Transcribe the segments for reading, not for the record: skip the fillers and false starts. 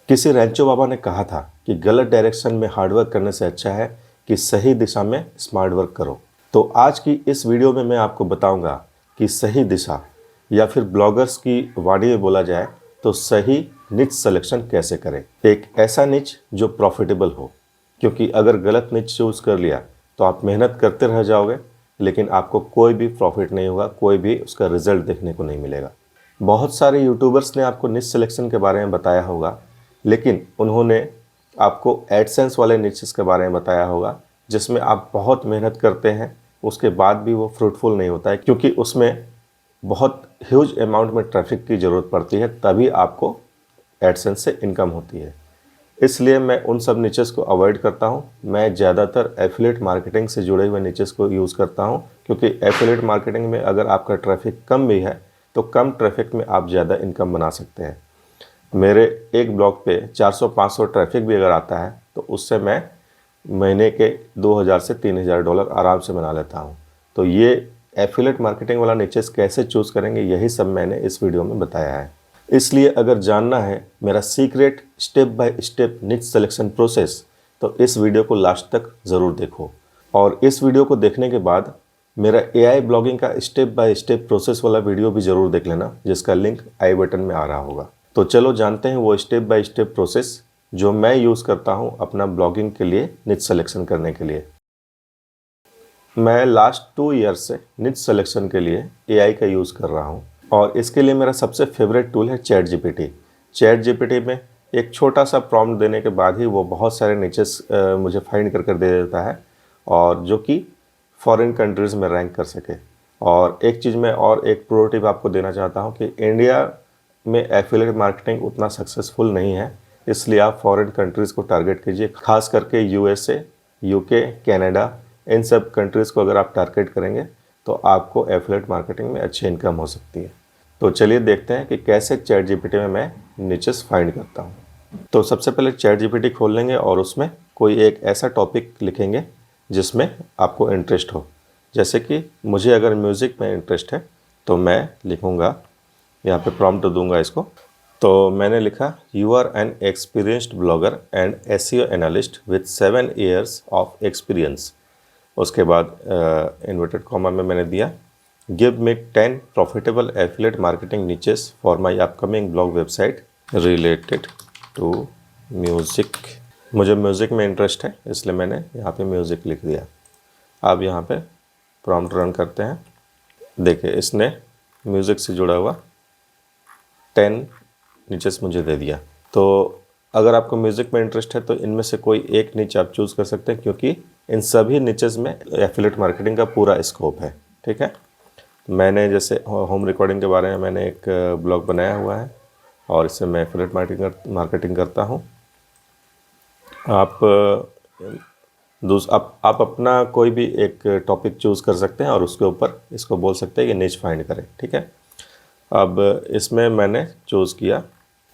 किसी रैंचो बाबा ने कहा था कि गलत डायरेक्शन में हार्डवर्क करने से अच्छा है कि सही दिशा में स्मार्ट वर्क करो। तो आज की इस वीडियो में मैं आपको बताऊंगा कि सही दिशा या फिर ब्लॉगर्स की वाणी में बोला जाए तो सही निच सिलेक्शन कैसे करें। एक ऐसा निच जो प्रॉफिटेबल हो, क्योंकि अगर गलत निच चूज कर लिया तो आप मेहनत करते रह जाओगे लेकिन आपको कोई भी प्रॉफिट नहीं होगा, कोई भी उसका रिजल्ट देखने को नहीं मिलेगा। बहुत सारे यूट्यूबर्स ने आपको निच सिलेक्शन के बारे में बताया होगा, लेकिन उन्होंने आपको एडसेंस वाले निचेस के बारे में बताया होगा जिसमें आप बहुत मेहनत करते हैं, उसके बाद भी वो फ्रूटफुल नहीं होता है, क्योंकि उसमें बहुत ह्यूज अमाउंट में ट्रैफिक की ज़रूरत पड़ती है, तभी आपको एडसेंस से इनकम होती है। इसलिए मैं उन सब निचेस को अवॉइड करता हूँ। मैं ज़्यादातर एफिलिएट मार्केटिंग से जुड़े हुए निचेस को यूज़ करता हूँ, क्योंकि एफिलिएट मार्केटिंग में अगर आपका ट्रैफिक कम भी है तो कम ट्रैफिक में आप ज़्यादा इनकम बना सकते हैं। मेरे एक ब्लॉग पे 400-500 ट्रैफिक भी अगर आता है तो उससे मैं महीने के 2000 से 3000 डॉलर आराम से बना लेता हूँ। तो ये एफिलिएट मार्केटिंग वाला निचेस कैसे चूज़ करेंगे, यही सब मैंने इस वीडियो में बताया है। इसलिए अगर जानना है मेरा सीक्रेट स्टेप बाय स्टेप निच सिलेक्शन प्रोसेस, तो इस वीडियो को लास्ट तक ज़रूर देखो। और इस वीडियो को देखने के बाद मेरा AI ब्लॉगिंग का स्टेप बाय स्टेप प्रोसेस वाला वीडियो भी ज़रूर देख लेना, जिसका लिंक आई बटन में आ रहा होगा। तो चलो जानते हैं वो स्टेप बाय स्टेप प्रोसेस जो मैं यूज़ करता हूँ अपना ब्लॉगिंग के लिए निच सिलेक्शन करने के लिए। मैं लास्ट 2 ईयर्स से निच सिलेक्शन के लिए AI का यूज़ कर रहा हूँ, और इसके लिए मेरा सबसे फेवरेट टूल है चैट जीपीटी। चैट जीपीटी में एक छोटा सा प्रॉम्प्ट देने के बाद ही वो बहुत सारे निचेस मुझे फाइंड कर दे देता है, और जो कि फॉरेन कंट्रीज़ में रैंक कर सके। और एक चीज़ मैं और एक प्रो टिप आपको देना चाहता हूँ कि इंडिया में एफिलिएट मार्केटिंग उतना सक्सेसफुल नहीं है, इसलिए आप फॉरेन कंट्रीज़ को टारगेट कीजिए। खास करके USA, UK, कनाडा, इन सब कंट्रीज़ को अगर आप टारगेट करेंगे तो आपको एफिलिएट मार्केटिंग में अच्छी इनकम हो सकती है। तो चलिए देखते हैं कि कैसे चैट जीपीटी में मैं निचेस फाइंड करता हूँ। तो सबसे पहले चैट जीपीटी खोल लेंगे और उसमें कोई एक ऐसा टॉपिक लिखेंगे जिसमें आपको इंटरेस्ट हो। जैसे कि मुझे अगर म्यूज़िक में इंटरेस्ट है तो मैं लिखूँगा, यहाँ पे प्रॉम्प्ट दूंगा इसको। तो मैंने लिखा you are an experienced blogger and SEO analyst with 7 years of experience. उसके बाद इन्वर्टेड कॉमा में मैंने दिया give me 10 profitable affiliate marketing niches for my upcoming blog website related to music. मुझे म्यूज़िक में इंटरेस्ट है, इसलिए मैंने यहाँ पे म्यूज़िक लिख दिया। अब यहाँ पे प्रॉम्प्ट रन करते हैं। देखिए इसने म्यूज़िक से जुड़ा हुआ 10 निचेस मुझे दे दिया। तो अगर आपको म्यूज़िक में इंटरेस्ट है तो इनमें से कोई एक निच आप चूज़ कर सकते हैं, क्योंकि इन सभी निचेस में एफिलिएट मार्केटिंग का पूरा स्कोप है। ठीक है, मैंने जैसे होम रिकॉर्डिंग के बारे में मैंने एक ब्लॉग बनाया हुआ है और इससे मैं एफिलिएट मार्केटिंग करता हूँ। आप अपना कोई भी एक टॉपिक चूज़ कर सकते हैं और उसके ऊपर इसको बोल सकते हैं कि निच फाइंड करें। ठीक है, अब इसमें मैंने चूज़ किया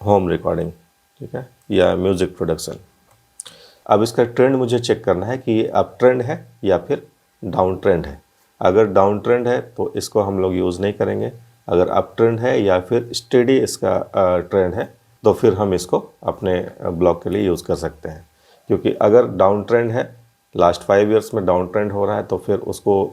होम रिकॉर्डिंग, ठीक है, या म्यूज़िक प्रोडक्शन। अब इसका ट्रेंड मुझे चेक करना है कि ये अप ट्रेंड है या फिर डाउन ट्रेंड है। अगर डाउन ट्रेंड है तो इसको हम लोग यूज़ नहीं करेंगे। अगर अप ट्रेंड है या फिर स्टेडी इसका ट्रेंड है तो फिर हम इसको अपने ब्लॉग के लिए यूज़ कर सकते हैं। क्योंकि अगर डाउन ट्रेंड है, लास्ट 5 ईयर्स में डाउन ट्रेंड हो रहा है, तो फिर उसको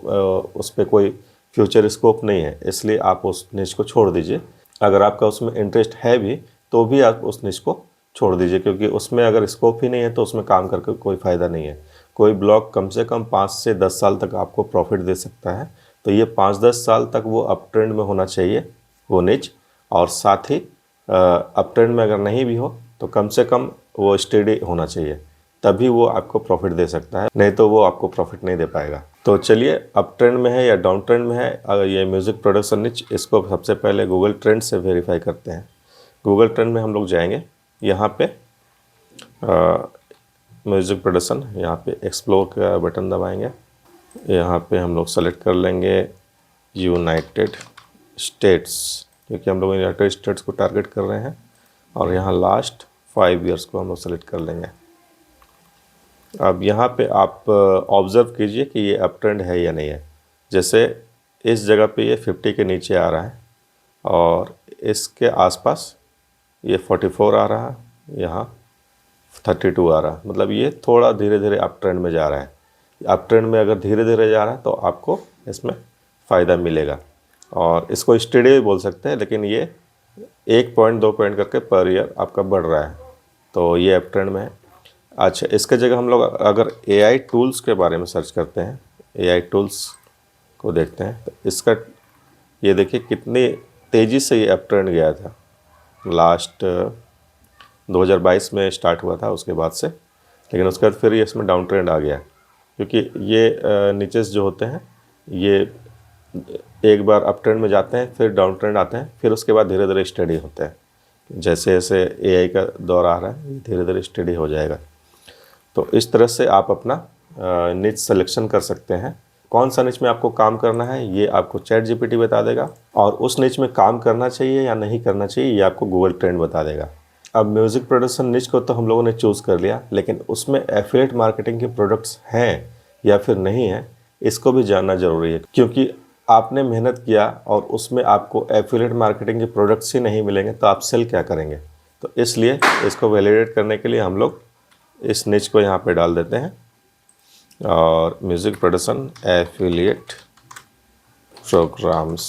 उस पर कोई फ्यूचर स्कोप नहीं है, इसलिए आप उस निच को छोड़ दीजिए। अगर आपका उसमें इंटरेस्ट है भी तो भी आप उस निच को छोड़ दीजिए, क्योंकि उसमें अगर स्कोप ही नहीं है तो उसमें काम करके कोई फ़ायदा नहीं है। कोई ब्लॉग कम से कम 5 से 10 साल तक आपको प्रॉफिट दे सकता है, तो ये 5-10 साल तक वो अप ट्रेंड में होना चाहिए वो निच, और साथ ही अप ट्रेंड में अगर नहीं भी हो तो कम से कम वो स्टेडी होना चाहिए, तभी वो आपको प्रॉफिट दे सकता है, नहीं तो वो आपको प्रॉफिट नहीं दे पाएगा। तो चलिए अप ट्रेंड में है या डाउन ट्रेंड में है अगर ये म्यूज़िक प्रोडक्शन निच, इसको सबसे पहले गूगल ट्रेंड से वेरीफाई करते हैं। गूगल ट्रेंड में हम लोग जाएंगे, यहाँ पे म्यूज़िक प्रोडक्शन, यहाँ पे एक्सप्लोर का बटन दबाएंगे। यहाँ पे हम लोग सेलेक्ट कर लेंगे यूनाइटेड स्टेट्स, क्योंकि हम लोग यूनाइटेड स्टेट्स को टारगेट कर रहे हैं, और यहाँ लास्ट 5 ईयर्स को हम लोग सेलेक्ट कर लेंगे। अब यहाँ पे आप ऑब्ज़र्व कीजिए कि ये अप ट्रेंड है या नहीं है। जैसे इस जगह पे ये 50 के नीचे आ रहा है, और इसके आसपास ये 44 आ रहा है, और 50 के ऊपर ये 44 आ रहा है, तो ये अप ट्रेंड है। अगर 50 के ऊपर है तो ये डाउन ट्रेंड है। अगर 44 के नीचे आ रहा है और इसके आसपास ये 44 आ रहा है और इसके आसपास ये 44 आ रहा है, तो ये अप ट्रेंड है। यहाँ 32 आ रहा है, मतलब ये थोड़ा धीरे धीरे अप ट्रेंड में जा रहा है। अप ट्रेंड में अगर धीरे धीरे जा रहा है तो आपको इसमें फ़ायदा मिलेगा, और इसको स्टेडी भी बोल सकते हैं, लेकिन ये 1 पॉइंट 2 पॉइंट करके पर ईयर आपका बढ़ रहा है, तो ये अप ट्रेंड में है। अच्छा, इसके जगह हम लोग अगर AI टूल्स के बारे में सर्च करते हैं, AI टूल्स को देखते हैं, तो इसका ये देखिए कितनी तेज़ी से ये अप ट्रेंड गया था। लास्ट 2022 में स्टार्ट हुआ था उसके बाद से, लेकिन उसके बाद फिर ये इसमें डाउन ट्रेंड आ गया, क्योंकि ये नीचेस जो होते हैं ये एक बार अप ट्रेंड में जाते हैं, फिर डाउन ट्रेंड आते हैं, फिर उसके बाद धीरे धीरे स्टडी होते हैं। जैसे जैसे AI का दौर आ रहा है, धीरे धीरे स्टडी हो जाएगा। तो इस तरह से आप अपना निच सिलेक्शन कर सकते हैं। कौन सा निच में आपको काम करना है ये आपको ChatGPT बता देगा, और उस निच में काम करना चाहिए या नहीं करना चाहिए ये आपको गूगल ट्रेंड बता देगा। अब म्यूज़िक प्रोडक्शन निच को तो हम लोगों ने चूज़ कर लिया, लेकिन उसमें एफिलिएट मार्केटिंग के प्रोडक्ट्स हैं या फिर नहीं है, इसको भी जानना ज़रूरी है, क्योंकि आपने मेहनत किया और उसमें आपको एफिलिएट मार्केटिंग के प्रोडक्ट्स ही नहीं मिलेंगे तो आप सेल क्या करेंगे। तो इसलिए इसको वैलिडेट करने के लिए हम लोग इस निच को यहाँ पे डाल देते हैं, और म्यूज़िक प्रोडक्शन एफिलिएट प्रोग्राम्स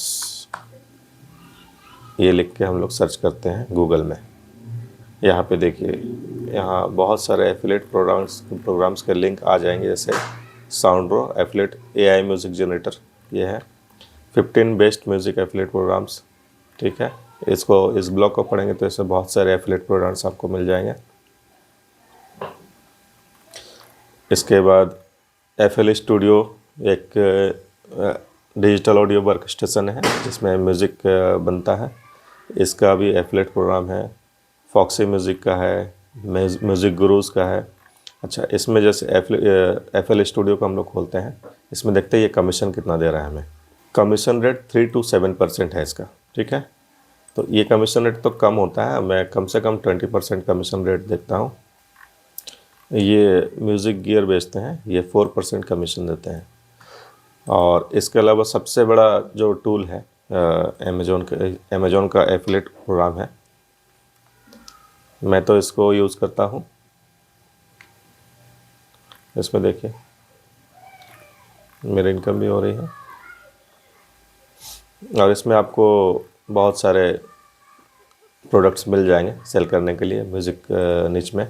ये लिख के हम लोग सर्च करते हैं गूगल में। यहाँ पे देखिए, यहाँ बहुत सारे एफिलिएट प्रोग्राम्स के लिंक आ जाएंगे, जैसे साउंडरो एफिलिएट AI म्यूज़िक जनरेटर, ये है 15 बेस्ट म्यूज़िक एफिलिएट प्रोग्राम्स। ठीक है, इसको इस ब्लॉग को पढ़ेंगे तो इसमें बहुत सारे एफिलिएट प्रोग्राम्स आपको मिल जाएंगे। इसके बाद FL स्टूडियो एक डिजिटल ऑडियो वर्क स्टेशन है जिसमें म्यूज़िक बनता है, इसका भी एफिलिएट प्रोग्राम है। फॉक्सी म्यूज़िक का है, म्यूज़िक गुरुज़ का है। अच्छा, इसमें जैसे FL स्टूडियो को हम लोग खोलते हैं, इसमें देखते हैं ये कमीशन कितना दे रहा है हमें। कमीशन रेट 3 to 7% है इसका। ठीक है, तो ये कमीशन रेट तो कम होता है, मैं कम से कम 20% कमीशन रेट देखता हूँ। ये म्यूज़िक गियर बेचते हैं, ये 4% कमीशन देते हैं। और इसके अलावा सबसे बड़ा जो टूल है अमेज़ॉन का एफिलिएट प्रोग्राम है, मैं तो इसको यूज़ करता हूँ। इसमें देखिए मेरी इनकम भी हो रही है, और इसमें आपको बहुत सारे प्रोडक्ट्स मिल जाएंगे सेल करने के लिए म्यूज़िक निच में।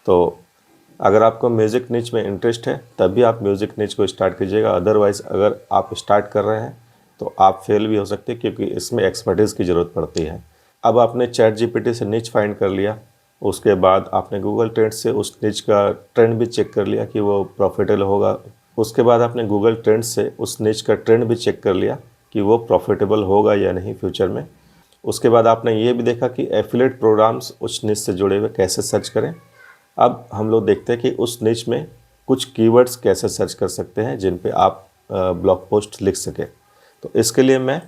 तो अगर आपको म्यूज़िक निच में इंटरेस्ट है तभी आप म्यूज़िक निच को स्टार्ट कीजिएगा, अदरवाइज़ अगर आप स्टार्ट कर रहे हैं तो आप फेल भी हो सकते हैं, क्योंकि इसमें एक्सपर्टीज़ की ज़रूरत पड़ती है। अब आपने ChatGPT से निच फाइंड कर लिया, उसके बाद आपने गूगल ट्रेंड से उस निच का ट्रेंड भी चेक कर लिया कि वो प्रॉफिटेबल होगा, उसके बाद आपने गूगल ट्रेंड से उस निच का ट्रेंड भी चेक कर लिया कि वो प्रॉफिटेबल होगा या नहीं फ्यूचर में। उसके बाद आपने ये भी देखा कि एफिलिएट प्रोग्राम्स उस निच से जुड़े हुए कैसे सर्च करें। अब हम लोग देखते हैं कि उस निच में कुछ कीवर्ड्स कैसे सर्च कर सकते हैं जिन पे आप ब्लॉग पोस्ट लिख सकें। तो इसके लिए मैं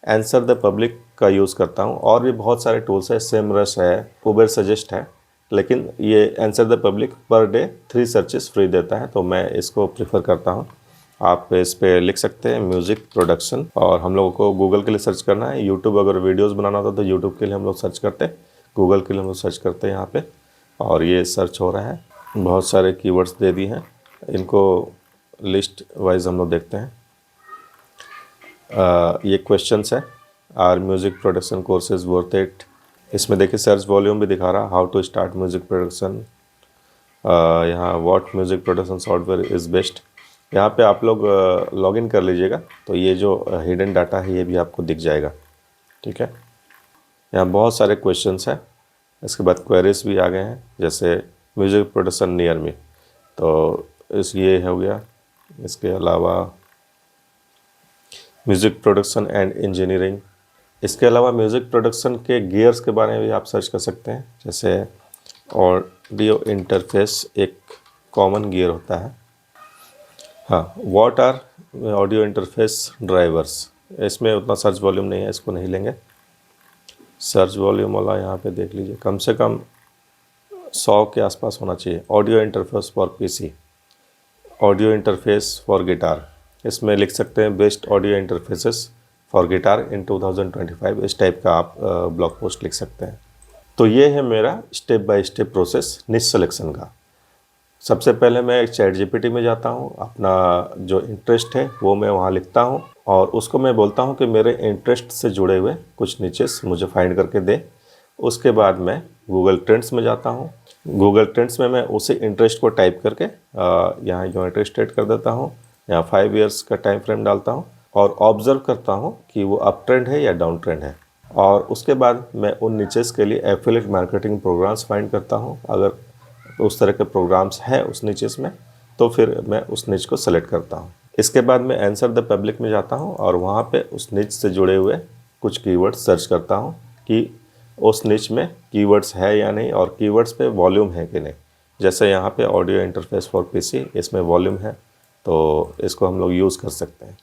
आंसर द पब्लिक का यूज़ करता हूँ, और भी बहुत सारे टूल्स है, सेमरस है, उबर सजेस्ट है, लेकिन ये answer the public per day 3 searches free देता है, तो मैं इसको प्रीफर करता हूँ। आप इस पे लिख सकते हैं म्यूज़िक प्रोडक्शन, और हम लोगों को गूगल के लिए सर्च करना है। यूट्यूब अगर वीडियोस बनाना होता तो यूट्यूब के लिए हम लोग सर्च करते हैं, गूगल के लिए हम लोग सर्च करते हैं यहाँ पे, और ये सर्च हो रहा है। बहुत सारे कीवर्ड्स दे दिए हैं, इनको लिस्ट वाइज हम लोग देखते हैं। ये क्वेश्चंस है, are music production courses worth it. इसमें देखिए सर्च वॉल्यूम भी दिखा रहा, how to start music production, यहाँ what music production software is best. यहाँ पे आप लोग लॉगिन कर लीजिएगा तो ये जो हिडन डाटा है ये भी आपको दिख जाएगा। ठीक है, यहाँ बहुत सारे क्वेश्चंस हैं। इसके बाद क्वेरीज भी आ गए हैं, जैसे म्यूज़िक प्रोडक्शन नियर मी, तो ये हो गया। इसके अलावा म्यूज़िक प्रोडक्शन एंड इंजीनियरिंग, इसके अलावा म्यूज़िक प्रोडक्शन के गियर्स के बारे में भी आप सर्च कर सकते हैं, जैसे ऑडियो इंटरफेस एक कॉमन गियर होता है। हाँ, what are audio interface drivers, इसमें उतना सर्च वॉल्यूम नहीं है, इसको नहीं लेंगे। सर्च वॉल्यूम वाला यहाँ पे देख लीजिए, कम से कम 100 के आसपास होना चाहिए। Audio interface for PC, audio interface for guitar, इसमें लिख सकते हैं best audio interfaces for guitar in 2025, इस टाइप का आप ब्लॉग पोस्ट लिख सकते हैं। तो ये है मेरा स्टेप बाय स्टेप प्रोसेस निच सिलेक्शन का। सबसे पहले मैं चैट जीपीटी में जाता हूँ, अपना जो इंटरेस्ट है वो मैं वहाँ लिखता हूँ और उसको मैं बोलता हूँ कि मेरे इंटरेस्ट से जुड़े हुए कुछ निचेस मुझे फाइंड करके दे। उसके बाद मैं गूगल ट्रेंड्स में जाता हूँ। गूगल ट्रेंड्स में मैं उसी इंटरेस्ट को टाइप करके यहाँ जो इंटरेस्ट ऐड कर देता हूँ, यहाँ 5 इयर्स का टाइम फ्रेम डालता हूँ और ऑब्ज़र्व करता हूँ कि वो अप ट्रेंड है या डाउन ट्रेंड है। और उसके बाद मैं उन निचेस के लिए एफिलिएट मार्केटिंग प्रोग्राम्स फाइंड करता हूँ। अगर उस तरह के प्रोग्राम्स हैं उस निचेस में तो फिर मैं उस निच को सेलेक्ट करता हूँ। इसके बाद मैं आंसर द पब्लिक में जाता हूँ और वहाँ पे उस निच से जुड़े हुए कुछ कीवर्ड्स सर्च करता हूँ कि उस निच में कीवर्ड्स है या नहीं और कीवर्ड्स पे वॉल्यूम है कि नहीं। जैसे यहाँ पे ऑडियो इंटरफेस फॉर पीसी, इसमें वॉल्यूम है तो इसको हम लोग यूज़ कर सकते हैं।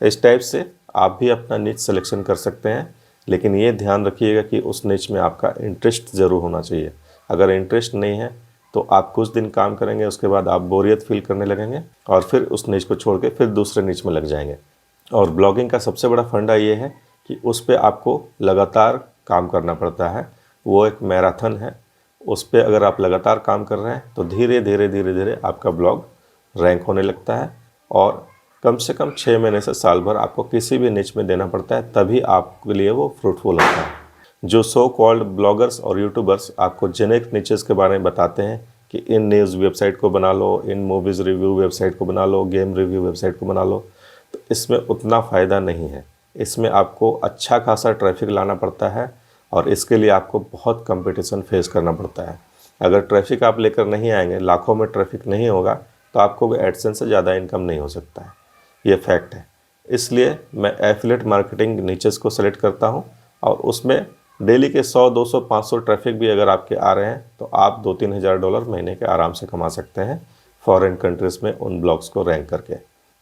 इस टाइप से आप भी अपना निच सिलेक्शन कर सकते हैं, लेकिन ये ध्यान रखिएगा कि उस निच में आपका इंटरेस्ट ज़रूर होना चाहिए। अगर इंटरेस्ट नहीं है तो आप कुछ दिन काम करेंगे, उसके बाद आप बोरियत फील करने लगेंगे और फिर उस निच को छोड़ के फिर दूसरे निच में लग जाएंगे। और ब्लॉगिंग का सबसे बड़ा फंडा ये है कि उस पर आपको लगातार काम करना पड़ता है। वो एक मैराथन है, उस पर अगर आप लगातार काम कर रहे हैं तो धीरे धीरे आपका ब्लॉग रैंक होने लगता है और कम से कम 6 महीने से साल भर आपको किसी भी निच में देना पड़ता है, तभी आपके लिए वो फ्रूटफुल होता है। जो सो कॉल्ड ब्लॉगर्स और यूट्यूबर्स आपको जेनेरिक निचेस के बारे में बताते हैं कि इन न्यूज़ वेबसाइट को बना लो, इन मूवीज़ रिव्यू वेबसाइट को बना लो, गेम रिव्यू वेबसाइट को बना लो, तो इसमें उतना फ़ायदा नहीं है। इसमें आपको अच्छा खासा ट्रैफिक लाना पड़ता है और इसके लिए आपको बहुत कंपटीशन फेस करना पड़ता है। अगर ट्रैफिक आप लेकर नहीं आएंगे, लाखों में ट्रैफिक नहीं होगा, तो आपको एडसेंस से ज़्यादा इनकम नहीं हो सकता है। ये फैक्ट है। इसलिए मैं एफिलिएट मार्केटिंग निचेस को सेलेक्ट करता हूँ और उसमें डेली के 100, 200, 500 ट्रैफिक भी अगर आपके आ रहे हैं तो आप $2-3 हज़ार महीने के आराम से कमा सकते हैं फॉरेन कंट्रीज़ में उन ब्लॉग्स को रैंक करके।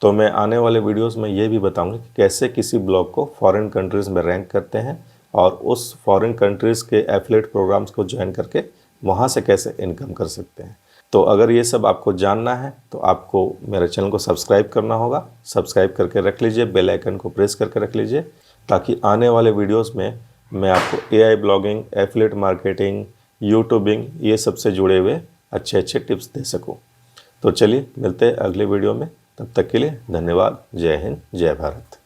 तो मैं आने वाले वीडियोस में ये भी बताऊंगा कि कैसे किसी ब्लॉग को फॉरेन कंट्रीज़ में रैंक करते हैं और उस फॉरेन कंट्रीज़ के एफिलिएट प्रोग्राम्स को ज्वाइन करके वहाँ से कैसे इनकम कर सकते हैं। तो अगर ये सब आपको जानना है तो आपको मेरे चैनल को सब्सक्राइब करना होगा। सब्सक्राइब करके रख लीजिए, बेल आइकन को प्रेस करके रख लीजिए, ताकि आने वाले वीडियोस में मैं आपको AI blogging, affiliate marketing, YouTubing, ये सब से जुड़े हुए अच्छे अच्छे टिप्स दे सकूं। तो चलिए मिलते हैं अगले वीडियो में, तब तक के लिए धन्यवाद। जय हिंद, जय भारत।